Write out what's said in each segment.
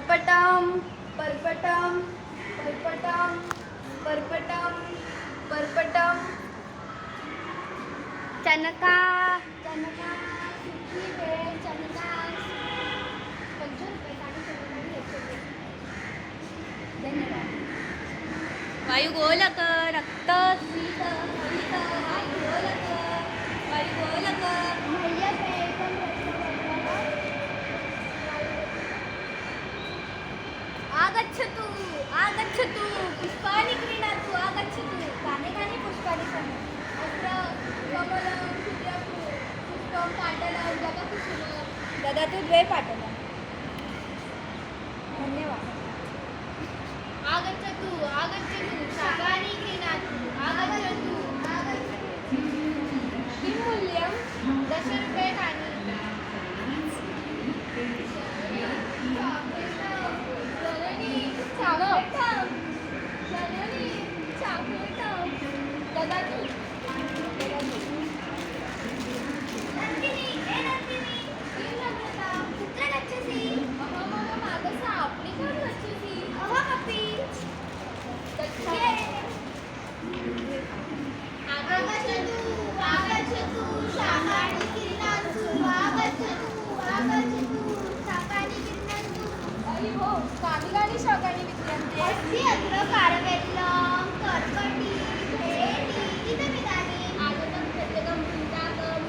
पर्पटम पर्पटम पर्पटम पर्पटम पर्पटम चनका चनका सुखी वेळ चनका 5 रुपये धन्यवाद. वायुगोलक रक्त स्मित हरित वायुगोलक वायुगोलक आगच्छतु आगच्छतु पुष्पाणि क्रीणातु आगच्छतु कानि कानि पुष्पाणि सन्ति अत्र कमलं पुष्पं पाटलं जगकुसुमं ददातु 2 पाटलं. धन्यवाद. आगच्छतु आगच्छतु शाकानि क्रीणातु आगच्छतु आगच्छतु. किं मूल्यं 10 रूप्यकाणि. ददातु. नन्दिनी ए नन्दिनी किं लभ्यता कुत्र गच्छसि. अहं मम मातुः आपणिकं गच्छसि. अहमपि गच्छे. आगच्छतु आगच्छतु शाकानि क्रीणातु आगच्छतु आगच्छतु शाकानि क्रीणातु. अयि हो कानि कानि शाकानि विक्रियन्ते. अस्ति अत्र कारवेल्लं कर्कटी भेण्डी इदमिदानि. आगतं प्रत्यगं पुण्डाकं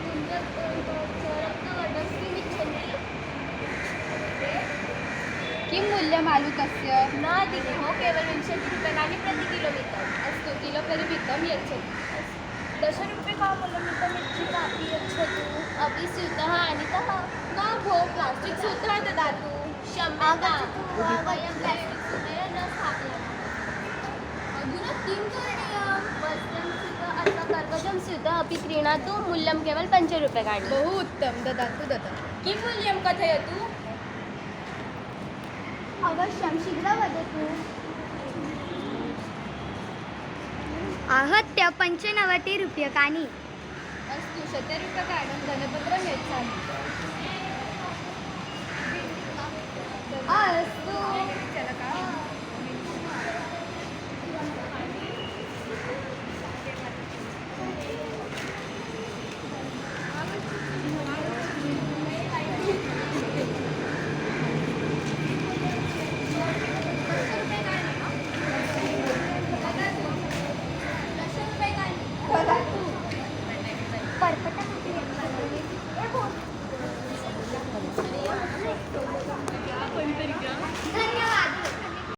रक्तवर्णस्य मिच्छन्ति. किं मूल्यम् आलुकस्य. न अधिकं हो केवलं 20 रूप्यकाणि प्रति किलोमीटर्. अस्तु किलोपरिमितं यच्छतु. 10 रूप्यकाणिमितं मिर्चिका अपि यच्छतु. अपि स्यूतः आनीतः. न भो प्लास्टिक् स्यूतः ददातु. क्षम्यतां वयं प्लास्टिक् स्यूतेन न स्थापयामः. अधुना किं करणीयं. वस्त्रं स्यूतः अथवा कर्कजं स्यूतः अपि क्रीणातु. मूल्यं केवलं 5 रूप्यकाणि. बहु उत्तमं ददातु ददातु. किं मूल्यं कथयतु. अवश्यं शीघ्रं वदतु. आहत्य 95 रूप्यकाणि. अस्तु 100 रूप्यकाणि धनपत्रं यच्छामि. अस्तु. पर्पटम